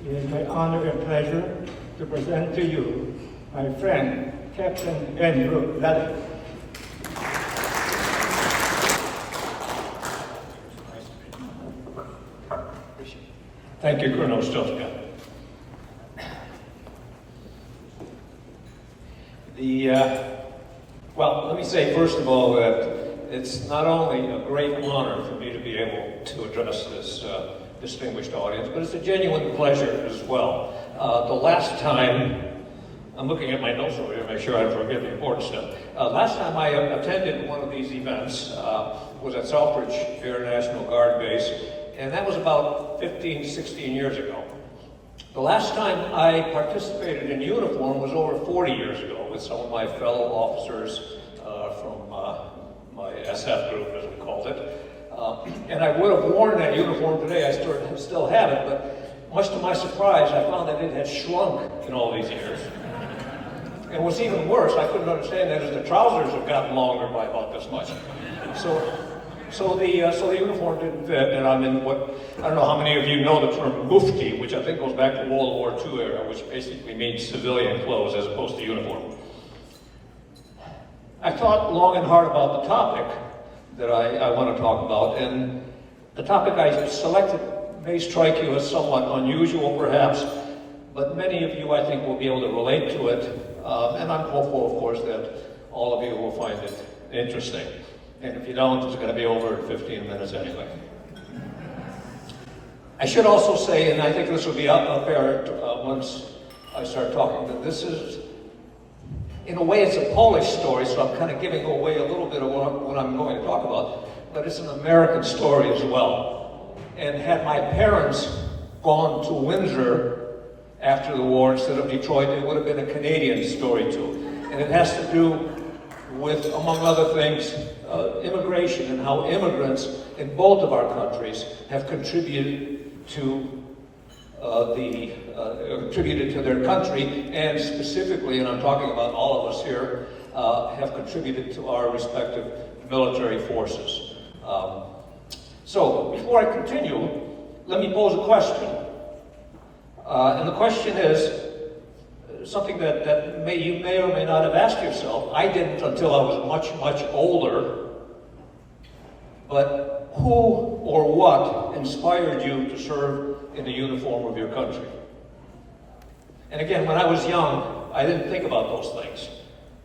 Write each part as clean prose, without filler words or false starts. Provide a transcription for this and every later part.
It is my honor and pleasure to present to you my friend, Captain Andrew Ladak. Thank you, Colonel Stiltska. Well, let me say first of all that it's not only a great honor for me to be able to address this distinguished audience, but it's a genuine pleasure as well. The last time, I'm looking at my notes over here to make sure I don't forget the important stuff. Last time I attended one of these events was at Selfridge Air National Guard Base, and that was about 15, 16 years ago. The last time I participated in uniform was over 40 years ago with some of my fellow officers from my SF group, as we called it. And I would have worn that uniform today. I still have it, but much to my surprise, I found that it had shrunk in all these years. And what's even worse, I couldn't understand that, is the trousers have gotten longer by about this much. So the uniform didn't fit, and I'm in what, I don't know how many of you know the term mufti, which I think goes back to World War II era, which basically means civilian clothes as opposed to uniform. I thought long and hard about the topic that I want to talk about, and the topic I selected may strike you as somewhat unusual perhaps, but many of you I think will be able to relate to it, and I'm hopeful of course that all of you will find it interesting. And if you don't, it's going to be over in 15 minutes anyway. I should also say, and I think this will be apparent once I start talking, that this is, in a way, it's a Polish story, so I'm kind of giving away a little bit of what I'm going to talk about, but it's an American story as well. And had my parents gone to Windsor after the war instead of Detroit, it would have been a Canadian story too. And it has to do with, among other things, immigration and how immigrants in both of our countries have contributed to their country, and specifically, and I'm talking about all of us here, have contributed to our respective military forces. So, before I continue, let me pose a question. And the question is something that you may or may not have asked yourself. I didn't until I was much, much older. But who or what inspired you to serve in the uniform of your country? And again, when I was young, I didn't think about those things.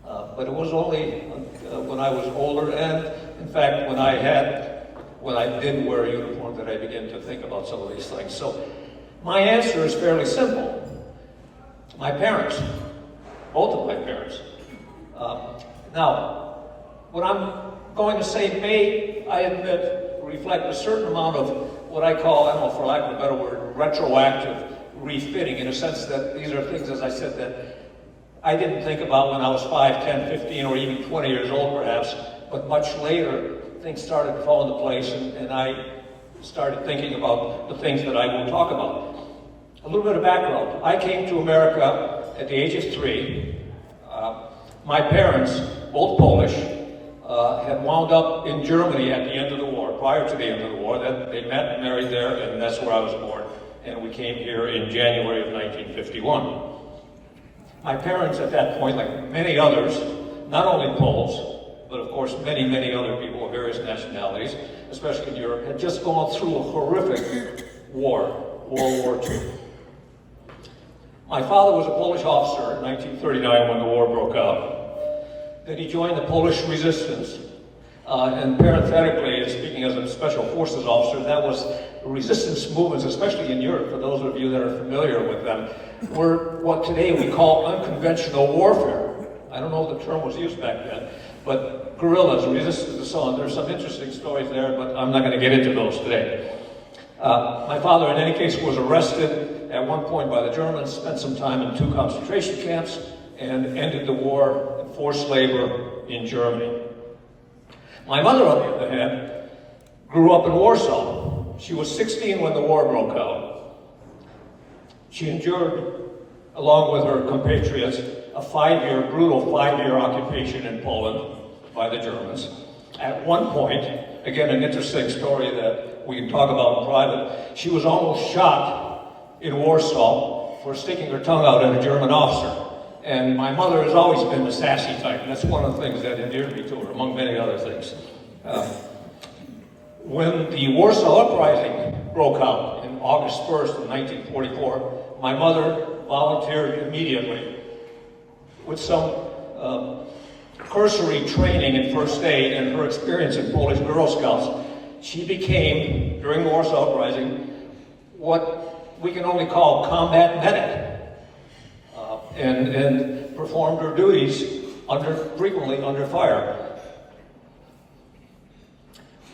But it was only when I was older, and in fact, when I did wear a uniform, that I began to think about some of these things. So my answer is fairly simple. My parents, both of my parents. Now, what I'm going to say may, I admit, reflect a certain amount of what I call, I don't know, for lack of a better word, retroactive refitting, in a sense that these are things, as I said, that I didn't think about when I was 5, 10, 15, or even 20 years old perhaps, but much later things started to fall into place, and I started thinking about the things that I will talk about. A little bit of background. I came to America at the age of 3. My parents, both Polish, had wound up in Germany at the end of the war, prior to the end of the war. They met and married there, and that's where I was born. And we came here in January of 1951. My parents at that point, like many others, not only Poles, but of course many, many other people of various nationalities, especially in Europe, had just gone through a horrific war, World War II. My father was a Polish officer in 1939 when the war broke out. Then he joined the Polish resistance. And parenthetically, speaking as a special forces officer, that was resistance movements, especially in Europe, for those of you that are familiar with them, were what today we call unconventional warfare. I don't know if the term was used back then, but guerrillas, resistance, and so on. There's some interesting stories there, but I'm not going to get into those today. My father, in any case, was arrested at one point by the Germans, spent some time in 2 concentration camps, and ended the war in forced labor in Germany. My mother, on the other hand, grew up in Warsaw. She was 16 when the war broke out. She endured, along with her compatriots, a brutal 5-year occupation in Poland by the Germans. At one point, again, an interesting story that we can talk about in private, she was almost shot in Warsaw for sticking her tongue out at a German officer. And my mother has always been the sassy type, and that's one of the things that endeared me to her, among many other things. When the Warsaw Uprising broke out in August 1st of 1944, my mother volunteered immediately with some cursory training in first aid and her experience in Polish Girl Scouts. She became, during the Warsaw Uprising, what we can only call combat medic, and performed her duties frequently under fire.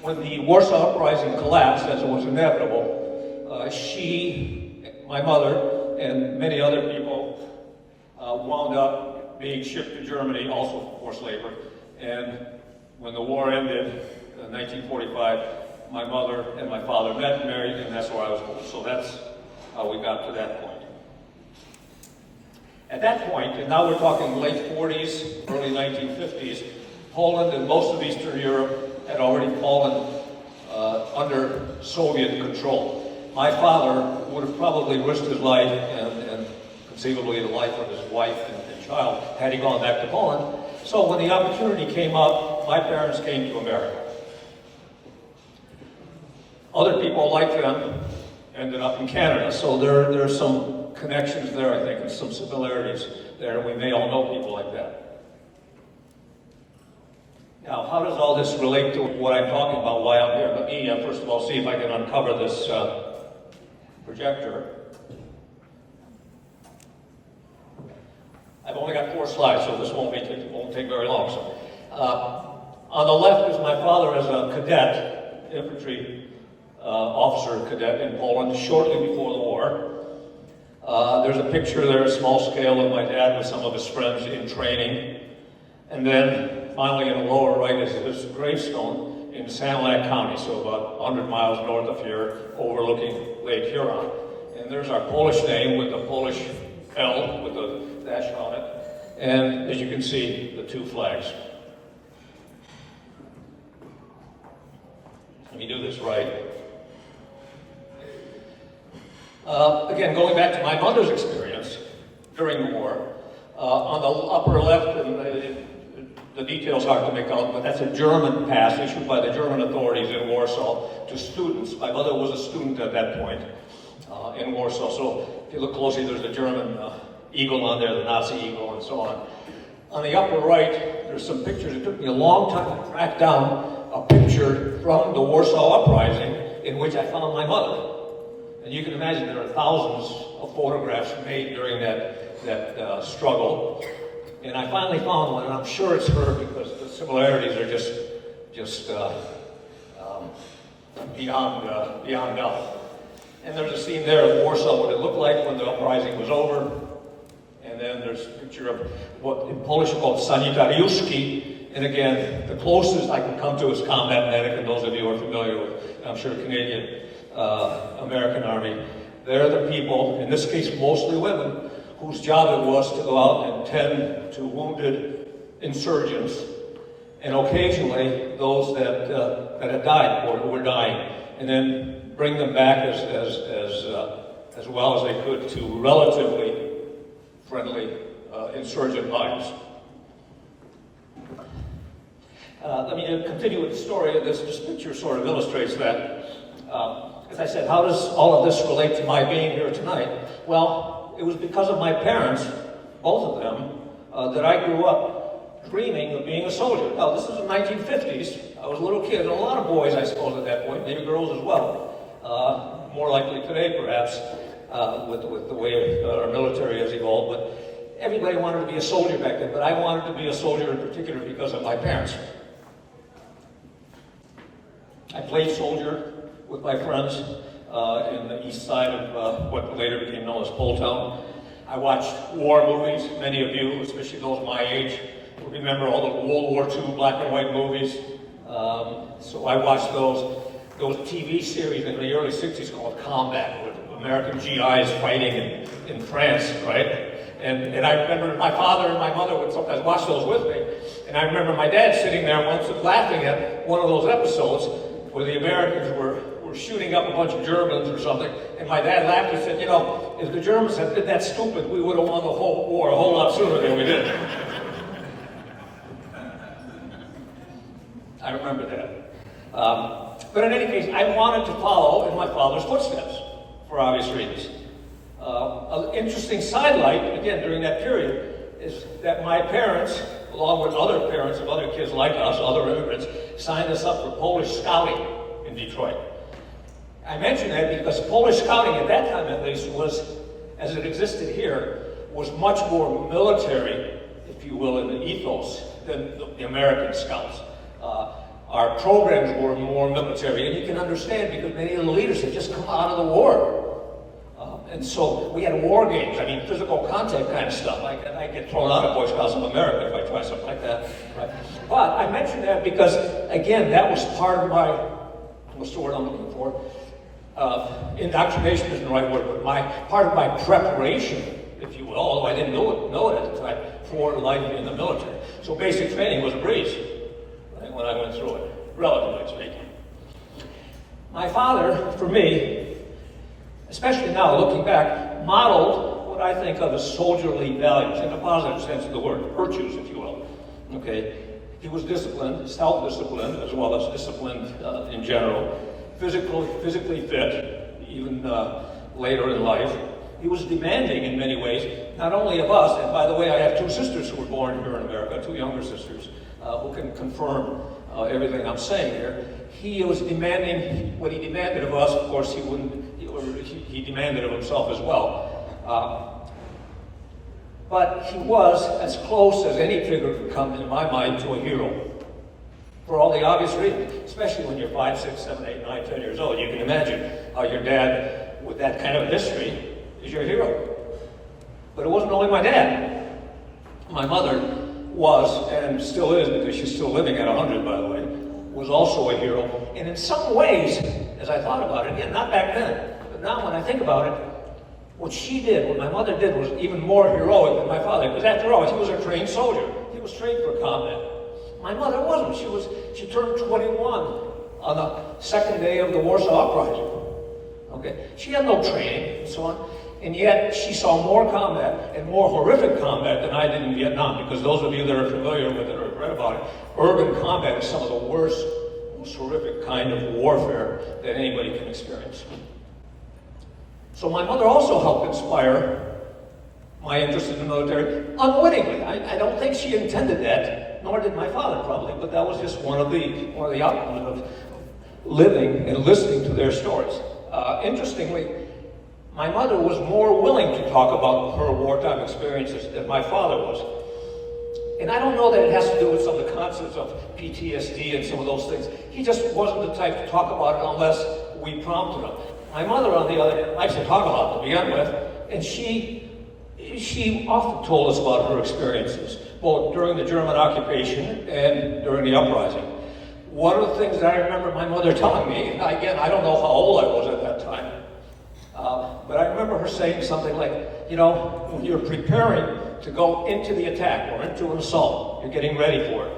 When the Warsaw Uprising collapsed, as it was inevitable, she, my mother, and many other people wound up being shipped to Germany, also for forced labor. And when the war ended in 1945, my mother and my father met and married, and that's where I was born. So that's how we got to that point. At that point, and now we're talking late 40s, early 1950s, Poland and most of Eastern Europe had already fallen under Soviet control. My father would have probably risked his life and conceivably the life of his wife and child had he gone back to Poland. So when the opportunity came up, my parents came to America. Other people like them ended up in Canada, so there are some connections there, I think, and some similarities there, and we may all know people like that. Now, how does all this relate to what I'm talking about, why I'm here? Let me, first of all, see if I can uncover this projector. I've only got 4 slides, so this won't take very long. So, on the left is my father as a cadet, infantry officer cadet in Poland, shortly before the war. There's a picture there, a small scale, of my dad with some of his friends in training. And then, finally, in the lower right is his gravestone in Sanilac County, so about 100 miles north of here, overlooking Lake Huron. And there's our Polish name with the Polish L with the dash on it. And as you can see, the 2 flags. Let me do this right. Again, going back to my mother's experience during the war, on the upper left, and the details hard to make out, but that's a German pass issued by the German authorities in Warsaw to students. My mother was a student at that point in Warsaw, so if you look closely, there's a German eagle on there, the Nazi eagle, and so on. On the upper right, there's some pictures. It took me a long time to track down a picture from the Warsaw Uprising in which I found my mother. And you can imagine there are thousands of photographs made during that struggle. And I finally found one, and I'm sure it's her because the similarities are just beyond doubt. And there's a scene there of Warsaw, what it looked like when the uprising was over. And then there's a picture of what in Polish are called sanitariuszki. And again, the closest I can come to is combat medic, and those of you who are familiar with, I'm sure, Canadian American Army. They're the people, in this case mostly women, whose job it was to go out and tend to wounded insurgents, and occasionally those that had died or who were dying, and then bring them back as well as they could to relatively friendly insurgent lines. Let me continue with the story. This picture sort of illustrates that. As I said, how does all of this relate to my being here tonight? Well, it was because of my parents, both of them, that I grew up dreaming of being a soldier. Now, this is the 1950s. I was a little kid, and a lot of boys, I suppose, at that point, maybe girls as well. More likely today, perhaps, with the way our military has evolved. But everybody wanted to be a soldier back then, but I wanted to be a soldier in particular because of my parents. I played soldier with my friends in the east side of what later became known as Poletown. I watched war movies. Many of you, especially those my age, will remember all the World War II black and white movies. So I watched those TV series in the early 60s called Combat, with American GIs fighting in France, right? And I remember my father and my mother would sometimes watch those with me. And I remember my dad sitting there once laughing at one of those episodes where the Americans were were shooting up a bunch of Germans or something, and my dad laughed. He said, you know, if the Germans had been that stupid, we would have won the whole war a whole lot sooner than we did. I remember that. But in any case, I wanted to follow in my father's footsteps for obvious reasons. An interesting sidelight, again, during that period, is that my parents, along with other parents of other kids like us, other immigrants, signed us up for Polish scouting in Detroit. I mention that because Polish scouting at that time, at least, was, as it existed here, was much more military, if you will, in the ethos than the American scouts. Our programs were more military, and you can understand because many of the leaders had just come out of the war. And so we had war games, I mean, physical contact kind of stuff. I get thrown out of Boy Scouts of America if I try something like that. Right? But I mention that because, again, that was part of my, what's the word I'm looking for? Indoctrination isn't the right word, but part of my preparation, if you will, although I didn't know it at the time, for life in the military. So basic training was a breeze, right, when I went through it, relatively speaking. My father, for me, especially now looking back, modeled what I think of as soldierly values, in a positive sense of the word, virtues, if you will. Okay, he was disciplined, self-disciplined, as well as disciplined in general, physically fit, even later in life. He was demanding in many ways, not only of us, and by the way, I have two sisters who were born here in America, two younger sisters, who can confirm everything I'm saying here. He was demanding, what he demanded of us, of course, he demanded of himself as well. But he was as close as any figure could come, in my mind, to a hero. For all the obvious reasons, especially when you're 5, 6, 7, 8, 9, 10 years old. You can imagine how your dad, with that kind of history, is your hero. But it wasn't only my dad. My mother was, and still is, because she's still living at 100, by the way, was also a hero. And in some ways, as I thought about it, again, not back then, but now when I think about it, what she did, what my mother did, was even more heroic than my father. Because after all, he was a trained soldier. He was trained for combat. My mother wasn't. She turned 21 on the second day of the Warsaw Uprising. Okay, she had no training and so on, and yet she saw more combat and more horrific combat than I did in Vietnam. Because those of you that are familiar with it or have read about it, urban combat is some of the worst, most horrific kind of warfare that anybody can experience. So my mother also helped inspire my interest in the military unwittingly. I don't think she intended that, nor did my father probably, but that was just one of the outcomes of living and listening to their stories. Interestingly, my mother was more willing to talk about her wartime experiences than my father was. And I don't know that it has to do with some of the concepts of PTSD and some of those things. He just wasn't the type to talk about it unless we prompted him. My mother, on the other hand, likes to talk a lot to begin with, and she often told us about her experiences, both during the German occupation and during the uprising. One of the things that I remember my mother telling me, and again, I don't know how old I was at that time, but I remember her saying something like, you know, when you're preparing to go into the attack or into an assault, you're getting ready for it.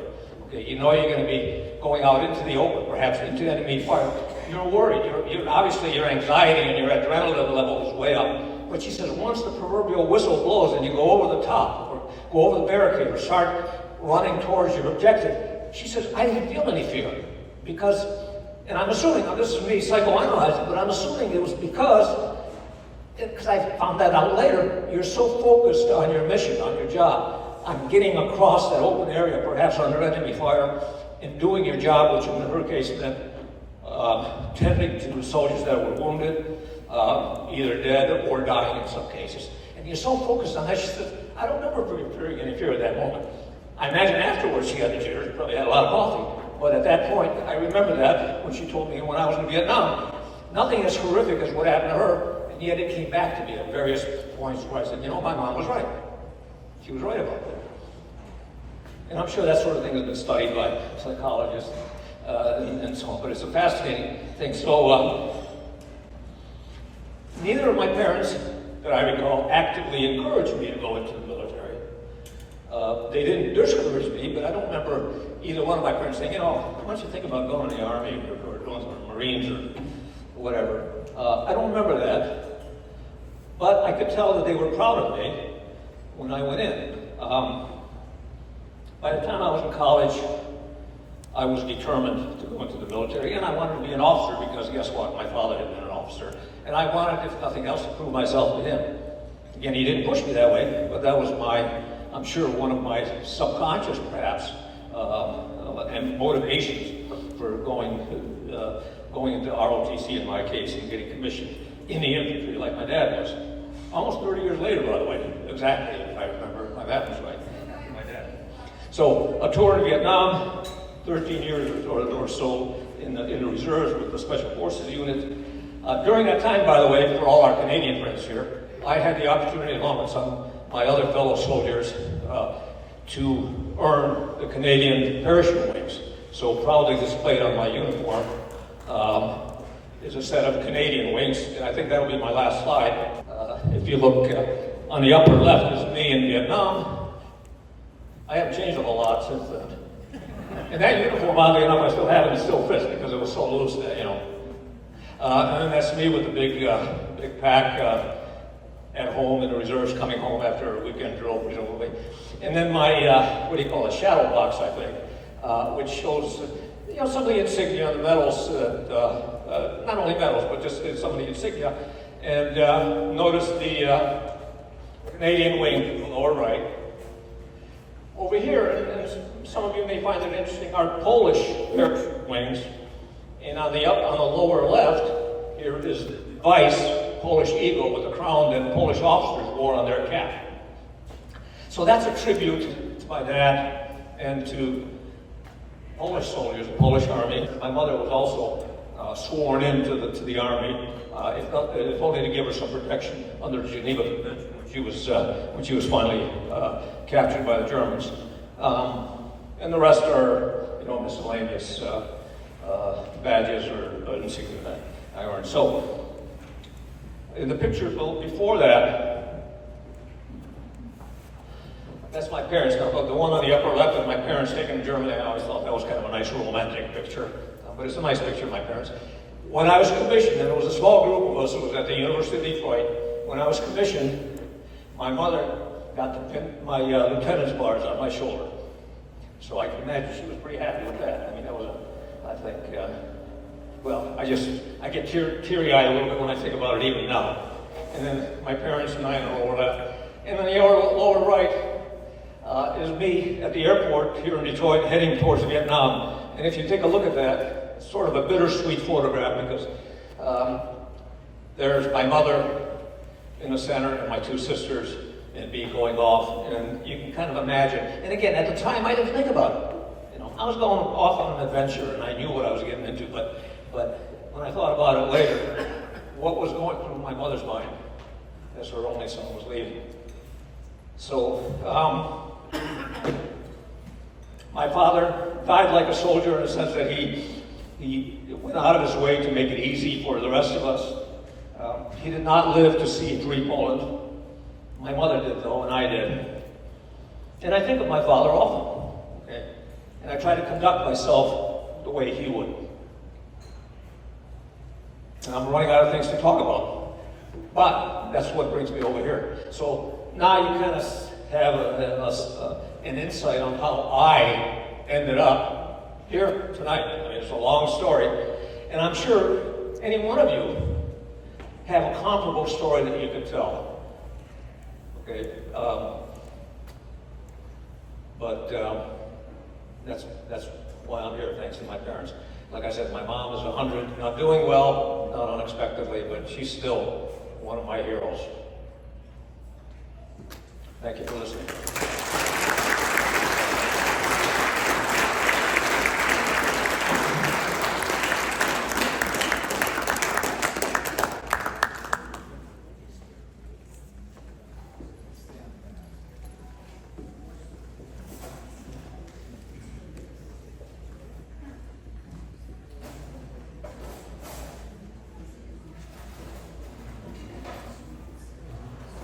Okay, you know you're going to be going out into the open, perhaps into enemy fire. You're worried. You're obviously your anxiety and your adrenaline level is way up. But she says once the proverbial whistle blows and you go over the top or go over the barricade or start running towards your objective, she says, I didn't feel any fear. Because, and I'm assuming, now this is me psychoanalyzing, but I'm assuming it was because I found that out later, you're so focused on your mission, on your job, on getting across that open area, perhaps under enemy fire, and doing your job, which in her case meant tending to soldiers that were wounded, either dead or dying in some cases. And you're so focused on that, she says, I don't remember fearing any fear at that moment. I imagine afterwards she had the jitters, probably had a lot of coffee. But at that point, I remember that when she told me when I was in Vietnam. Nothing as horrific as what happened to her, and yet it came back to me at various points where I said, you know, my mom was right. She was right about that. And I'm sure that sort of thing has been studied by psychologists and so on, but it's a fascinating thing. So neither of my parents, that I recall, actively encouraged me to go into the military. They didn't discourage me, but I don't remember either one of my parents saying, you know, why don't you think about going to the Army or doing some Marines or whatever. I don't remember that, but I could tell that they were proud of me when I went in. By the time I was in college, I was determined to go into the military, and I wanted to be an officer because guess what? My father had been an officer, and I wanted, if nothing else, to prove myself to him. Again, he didn't push me that way, but that was I'm sure, one of my subconscious, perhaps, and motivations for going into ROTC in my case and getting commissioned in the infantry like my dad was. Almost 30 years later, by the way, exactly, if I remember my math was right, my dad. So a tour in Vietnam, 13 years or so in the reserves with the Special Forces unit. During that time, by the way, for all our Canadian friends here, I had the opportunity, along with some of my other fellow soldiers, to earn the Canadian parachute wings. So proudly displayed on my uniform is a set of Canadian wings, and I think that'll be my last slide. If you look on the upper left is me in Vietnam. I haven't changed a whole lot since then. And that uniform, oddly enough, I still have it and still fits because it was so loose that, you know. And then that's me with the big pack at home in the reserves, coming home after a weekend drill, presumably. And then my, what do you call it, shadow box, I think, which shows, you know, some of the insignia, the medals, not only medals, but just some of the insignia. And notice the Canadian wing in the lower right. Over here, and some of you may find it interesting, are Polish parachute wings. And on the lower left, here is the Vice Polish eagle with the crown that Polish officers wore on their cap. So that's a tribute to my dad and to Polish soldiers, the Polish army. My mother was also sworn into the army, if only to give her some protection under the Geneva Convention when she was finally captured by the Germans. And the rest are, you know, miscellaneous badges or insignia that I earned. So, in the picture before that, that's my parents. Now, the one on the upper left of my parents taken in Germany, I always thought that was kind of a nice romantic picture. But it's a nice picture of my parents. When I was commissioned, and it was a small group of us, it was at the University of Detroit. When I was commissioned, my mother got to pin my lieutenant's bars on my shoulder. So I can imagine she was pretty happy with that. I mean, that was I think, well, I get teary-eyed a little bit when I think about it even now. And then my parents and I in the lower left. And in the lower right is me at the airport here in Detroit heading towards Vietnam. And if you take a look at that, it's sort of a bittersweet photograph because there's my mother in the center and my two sisters and me going off. And you can kind of imagine. And again, at the time, I didn't think about it. I was going off on an adventure, and I knew what I was getting into, but when I thought about it later, what was going through my mother's mind as her only son was leaving? So, my father died like a soldier in the sense that he went out of his way to make it easy for the rest of us. He did not live to see free Poland. My mother did, though, and I did. And I think of my father often. And I try to conduct myself the way he would. And I'm running out of things to talk about. But that's what brings me over here. So now you kind of have an insight on how I ended up here tonight. I mean, it's a long story. And I'm sure any one of you have a comparable story that you could tell. Okay? That's why I'm here, thanks to my parents. Like I said, my mom is 100, not doing well, not unexpectedly, but she's still one of my heroes. Thank you for listening.